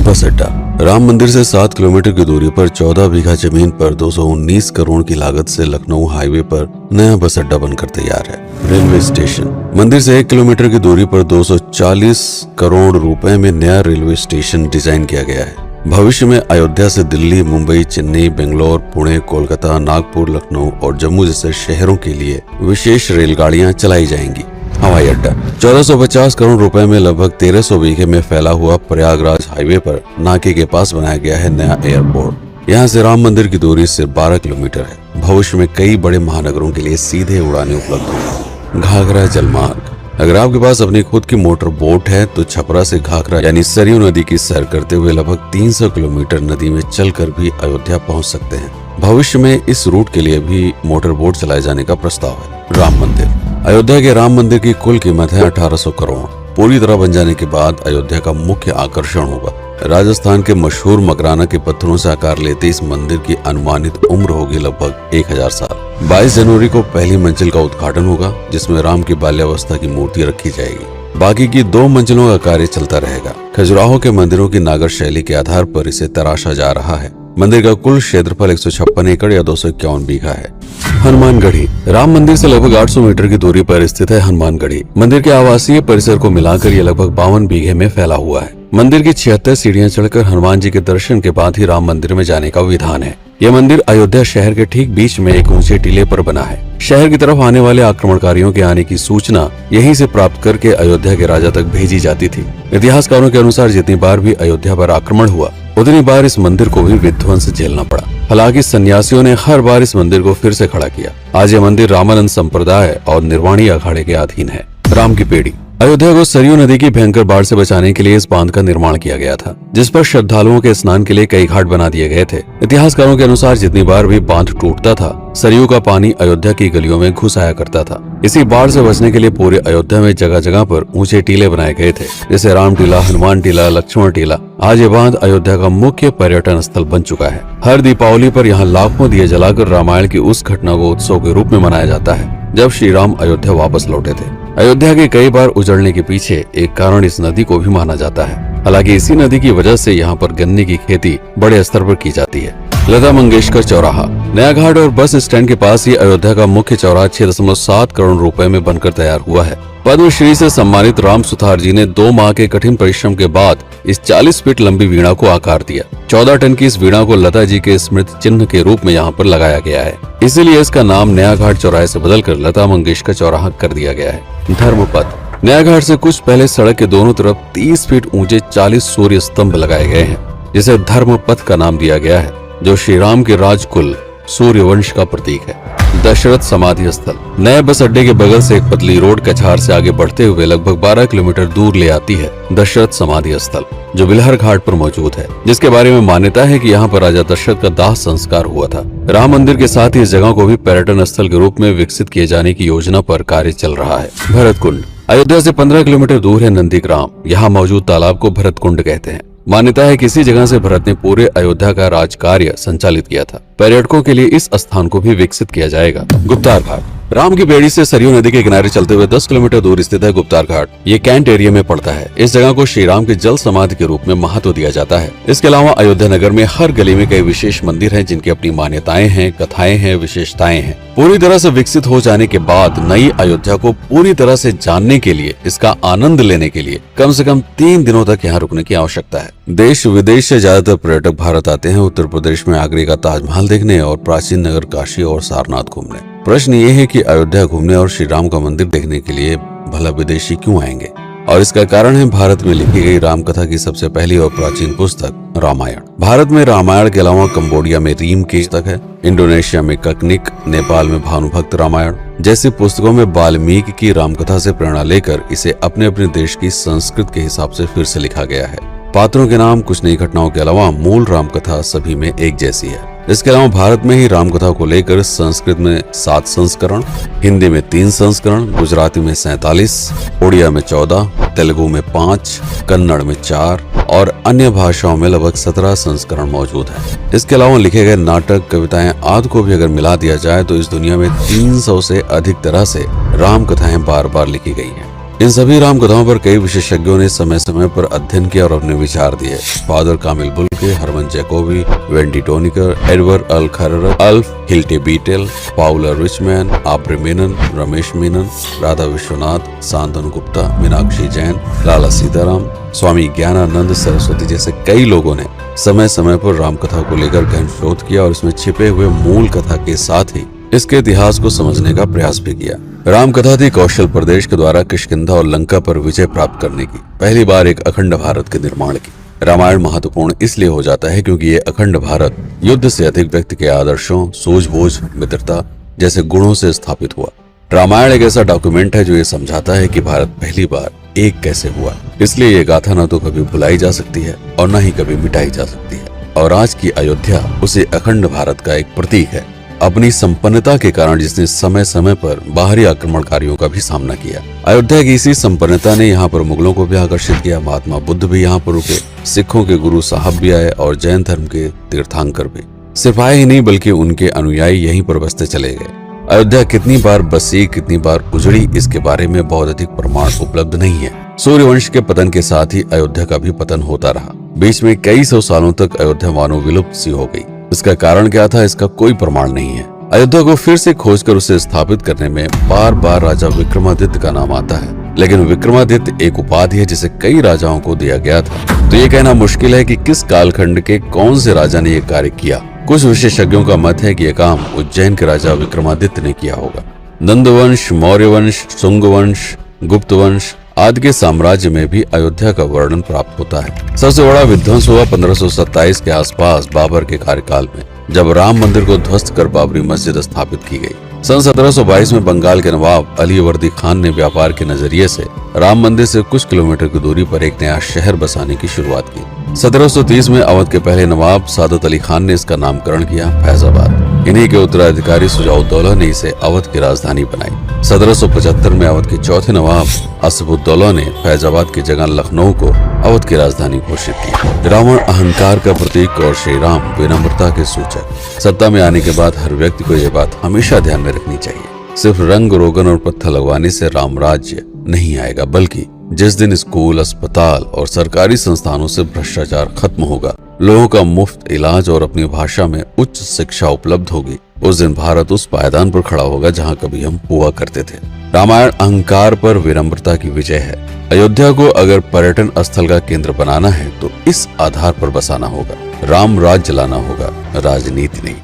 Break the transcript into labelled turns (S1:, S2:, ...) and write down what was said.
S1: बस अड्डा। राम मंदिर से 7 किलोमीटर की दूरी पर 14 बीघा जमीन पर 219 करोड़ की लागत से लखनऊ हाईवे पर नया बस अड्डा बनकर तैयार है। Railway station. मंदिर से 1 किलोमीटर की दूरी पर 240 करोड़ रुपए में नया रेलवे स्टेशन डिजाइन किया गया है। भविष्य में अयोध्या से दिल्ली, मुंबई, चेन्नई, बेंगलोर, पुणे, कोलकाता, नागपुर, लखनऊ और जम्मू जैसे शहरों के लिए विशेष रेलगाड़ियां चलाई जाएंगी। हवाई अड्डा। 1450 करोड़ रुपए में लगभग 1300 बीघे में फैला हुआ प्रयागराज हाईवे पर नाके के पास बनाया गया है नया एयरपोर्ट। यहाँ से राम मंदिर की दूरी सिर्फ 12 किलोमीटर है। भविष्य में कई बड़े महानगरों के लिए सीधे उड़ानें उपलब्ध होंगी। घाघरा जलमार्ग। अगर आपके पास अपनी खुद की मोटर बोट है तो छपरा से घाघरा यानी सरयू नदी की सैर करते हुए लगभग 300 किलोमीटर नदी में चलकर भी अयोध्या पहुंच सकते हैं। भविष्य में इस रूट के लिए भी मोटर बोट चलाए जाने का प्रस्ताव है। राम मंदिर। अयोध्या के राम मंदिर की कुल कीमत है 1800 करोड़। पूरी तरह बन जाने के बाद अयोध्या का मुख्य आकर्षण होगा। राजस्थान के मशहूर मकराना के पत्थरों से आकार लेते इस मंदिर की अनुमानित उम्र होगी लगभग 1000 साल। 22 जनवरी को पहली मंजिल का उद्घाटन होगा, जिसमें राम की बाल्यावस्था की मूर्ति रखी जाएगी। बाकी की 2 मंजिलों का कार्य चलता रहेगा। खजुराहो के मंदिरों की नागर शैली के आधार पर इसे तराशा जा रहा है। मंदिर का कुल क्षेत्रफल 156 एकड़ या 251 बीघा है। हनुमानगढ़ी। राम मंदिर से लगभग 800 मीटर की दूरी पर स्थित है हनुमानगढ़ी। मंदिर के आवासीय परिसर को मिलाकर यह लगभग 52 बीघे में फैला हुआ है। मंदिर की 76 सीढ़ियां चढ़कर हनुमान जी के दर्शन के बाद ही राम मंदिर में जाने का विधान है। यह मंदिर अयोध्या शहर के ठीक बीच में एक ऊंचे टीले पर बना है। शहर की तरफ आने वाले आक्रमणकारियों के आने की सूचना यहीं से प्राप्त करके अयोध्या के राजा तक भेजी जाती थी। इतिहासकारों के अनुसार जितनी बार भी अयोध्या पर आक्रमण हुआ उतनी बार इस मंदिर को भी विध्वंस झेलना पड़ा। हालांकि सन्यासियों ने हर बार इस मंदिर को फिर से खड़ा किया। आज यह मंदिर रामानंद संप्रदाय और निर्वाणी अखाड़े के अधीन है। राम की पेड़ी। अयोध्या को सरयू नदी की भयंकर बाढ़ से बचाने के लिए इस बांध का निर्माण किया गया था, जिस पर श्रद्धालुओं के स्नान के लिए कई घाट बना दिए गए थे। इतिहासकारों के अनुसार जितनी बार भी बांध टूटता था, सरयू का पानी अयोध्या की गलियों में घुस आया करता था। इसी बाढ़ से बचने के लिए पूरे अयोध्या में जगह जगह पर ऊंचे टीले बनाए गए थे, जैसे राम टीला, हनुमान टीला, लक्ष्मण टीला। आज ये बांध अयोध्या का मुख्य पर्यटन स्थल बन चुका है। हर दीपावली पर यहाँ लाखों दिए जलाकर रामायण की उस घटना को उत्सव के रूप में मनाया जाता है जब श्री राम अयोध्या वापस लौटे थे। अयोध्या के कई बार उजड़ने के पीछे एक कारण इस नदी को भी माना जाता है। हालांकि इसी नदी की वजह से यहाँ पर गन्ने की खेती बड़े स्तर पर की जाती है। लता मंगेशकर चौराहा। नया घाट और बस स्टैंड के पास ही अयोध्या का मुख्य चौराहा 6.7 करोड़ रुपए में बनकर तैयार हुआ है। पद्मश्री से सम्मानित राम सुथार जी ने 2 माह के कठिन परिश्रम के बाद इस 40 फीट लंबी वीणा को आकार दिया। 14 टन की इस वीणा को लता जी के स्मृति चिन्ह के रूप में यहाँ पर लगाया गया है। इसीलिए इसका नाम नया घाट चौराहे से बदलकर लता मंगेशकर चौराहा कर दिया गया है। धर्मपथ। नया घाट से कुछ पहले सड़क के दोनों तरफ 30 फीट ऊंचे 40 सूर्य स्तंभ लगाए गए हैं, जिसे धर्मपथ का नाम दिया गया है, जो श्री राम के राजकुल सूर्यवंश का प्रतीक है। दशरथ समाधि स्थल। नए बस अड्डे के बगल से एक पतली रोड कछार से आगे बढ़ते हुए लगभग 12 किलोमीटर दूर ले आती है दशरथ समाधि स्थल, जो बिलहर घाट पर मौजूद है, जिसके बारे में मान्यता है कि यहाँ पर राजा दशरथ का दाह संस्कार हुआ था। राम मंदिर के साथ ही इस जगह को भी पर्यटन स्थल के रूप में विकसित किए जाने की योजना पर कार्य चल रहा है। भरत कुंड। अयोध्या से 15 किलोमीटर दूर है नंदीग्राम। यहाँ मौजूद तालाब को भरत कुंड कहते हैं। मान्यता है कि इसी जगह से भरत ने पूरे अयोध्या का राज कार्य संचालित किया था। पर्यटकों के लिए इस स्थान को भी विकसित किया जाएगा। गुप्तार घाट। राम की बेड़ी से सरयू नदी के किनारे चलते हुए 10 किलोमीटर दूर स्थित है गुप्तार घाट। ये कैंट एरिया में पड़ता है। इस जगह को श्री राम के जल समाधि के रूप में महत्व दिया जाता है। इसके अलावा अयोध्या नगर में हर गली में कई विशेष मंदिर हैं, जिनकी अपनी मान्यताएं हैं, कथाएं हैं, विशेषताएं हैं। पूरी तरह से विकसित हो जाने के बाद नई अयोध्या को पूरी तरह से जानने के लिए, इसका आनंद लेने के लिए कम से कम 3 दिनों तक यहाँ रुकने की आवश्यकता है। देश विदेश से ज्यादातर पर्यटक भारत आते हैं उत्तर प्रदेश में आगरे का ताजमहल देखने और प्राचीन नगर काशी और सारनाथ घूमने। प्रश्न ये है कि अयोध्या घूमने और श्री राम का मंदिर देखने के लिए भला विदेशी क्यों आएंगे? और इसका कारण है भारत में लिखी गई राम कथा की सबसे पहली और प्राचीन पुस्तक रामायण। भारत में रामायण के अलावा कंबोडिया में रीम की पुस्तक है, इंडोनेशिया में ककनिक, नेपाल में भानुभक्त रामायण जैसी पुस्तकों में वाल्मीकि की रामकथा से प्रेरणा लेकर इसे अपने अपने देश की संस्कृत के हिसाब से फिर से लिखा गया है। पात्रों के नाम, कुछ नई घटनाओं के अलावा मूल रामकथा सभी में एक जैसी है। इसके अलावा भारत में ही रामकथा को लेकर संस्कृत में 7 संस्करण, हिंदी में 3 संस्करण, गुजराती में 47, उड़िया में 14, तेलुगु में 5, कन्नड़ में 4 और अन्य भाषाओं में लगभग 17 संस्करण मौजूद है। इसके अलावा लिखे गए नाटक, कविताएं आदि को भी अगर मिला दिया जाए तो इस दुनिया में 300 से अधिक तरह से राम कथाएं बार बार लिखी गई हैं। इन सभी राम कथाओं पर कई विशेषज्ञों ने समय समय पर अध्ययन किया और अपने विचार दिए। Father Camille Bulcke, Hermann Jacobi, Wendy Doniger, Edward अल खरर, Alf Hiltebeitel, Paula Richman, Aubrey Menon, Ramesh Menon, Radha Vishwanath, Shantanu Gupta, Meenakshi Jain, Lala Sitaram, Swami Gyananand Saraswati जैसे कई लोगों ने समय समय पर राम कथा को लेकर गहन शोध किया और इसमें छिपे हुए मूल कथा के साथ ही इसके इतिहास को समझने का प्रयास भी किया। राम कथा थी कौशल प्रदेश के द्वारा किष्किंधा और लंका पर विजय प्राप्त करने की पहली बार एक अखंड भारत के निर्माण की। रामायण महत्वपूर्ण इसलिए हो जाता है क्योंकि ये अखंड भारत युद्ध से अधिक व्यक्ति के आदर्शों, सूझबूझ, मित्रता जैसे गुणों से स्थापित हुआ। रामायण एक ऐसा डॉक्यूमेंट है जो ये समझाता है कि भारत पहली बार एक कैसे हुआ। इसलिए ये गाथा न तो कभी भुलाई जा सकती है और न ही कभी मिटाई जा सकती है। और आज की अयोध्या उसी अखंड भारत का एक प्रतीक है, अपनी संपन्नता के कारण जिसने समय समय पर बाहरी आक्रमणकारियों का भी सामना किया। अयोध्या की इसी संपन्नता ने यहाँ पर मुगलों को भी आकर्षित किया। महात्मा बुद्ध भी यहाँ पर रुके, सिखों के गुरु साहब भी आए और जैन धर्म के तीर्थंकर भी। सिर्फ आए ही नहीं बल्कि उनके अनुयायी यहीं पर बसते चले गए। अयोध्या कितनी बार बसी, कितनी बार उजड़ी, इसके बारे में बहुत अधिक प्रमाण उपलब्ध नहीं है। सूर्यवंश के पतन के साथ ही अयोध्या का भी पतन होता रहा। बीच में कई सौ सालों तक अयोध्या मानो विलुप्त सी हो गई। इसका कारण क्या था, इसका कोई प्रमाण नहीं है। अयोध्या को फिर से खोजकर उसे स्थापित करने में बार बार राजा विक्रमादित्य का नाम आता है, लेकिन विक्रमादित्य एक उपाधि है जिसे कई राजाओं को दिया गया था। तो ये कहना मुश्किल है कि किस कालखंड के कौन से राजा ने यह कार्य किया। कुछ विशेषज्ञों का मत है कि यह काम उज्जैन के राजा विक्रमादित्य ने किया होगा। नंद वंश, मौर्य वंश, शुंग वंश, गुप्त वंश आदि के साम्राज्य में भी अयोध्या का वर्णन प्राप्त होता है। सबसे बड़ा विध्वंस हुआ 1527 के आसपास बाबर के कार्यकाल में, जब राम मंदिर को ध्वस्त कर बाबरी मस्जिद स्थापित की गई। सन 1722 में बंगाल के नवाब अलीवर्दी खान ने व्यापार के नजरिए से राम मंदिर से कुछ किलोमीटर की दूरी पर एक नया शहर बसाने की शुरुआत की। 1730 में अवध के पहले नवाब सादत अली खान ने इसका नामकरण किया फैजाबाद। इन्हीं के उत्तराधिकारी सुजाउद्दौला ने इसे अवध की राजधानी बनाई। 1775 में अवध के चौथे नवाब असफुद्दौला ने फैजाबाद की जगह लखनऊ को अवध की राजधानी घोषित की। रावण अहंकार का प्रतीक और श्री राम विनम्रता के सूचक। सत्ता में आने के बाद हर व्यक्ति को यह बात हमेशा ध्यान में रखनी चाहिए, सिर्फ रंग रोगन और पत्थर लगवाने से राम राज्य नहीं आएगा, बल्कि जिस दिन स्कूल, अस्पताल और सरकारी संस्थानों से भ्रष्टाचार खत्म होगा, लोगों का मुफ्त इलाज और अपनी भाषा में उच्च शिक्षा उपलब्ध होगी, उस दिन भारत उस पायदान पर खड़ा होगा जहां कभी हम हुआ करते थे। रामायण अहंकार पर विनम्रता की विजय है। अयोध्या को अगर पर्यटन स्थल का केंद्र बनाना है तो इस आधार पर बसाना होगा। राम राज्य लाना होगा, राजनीति नहीं।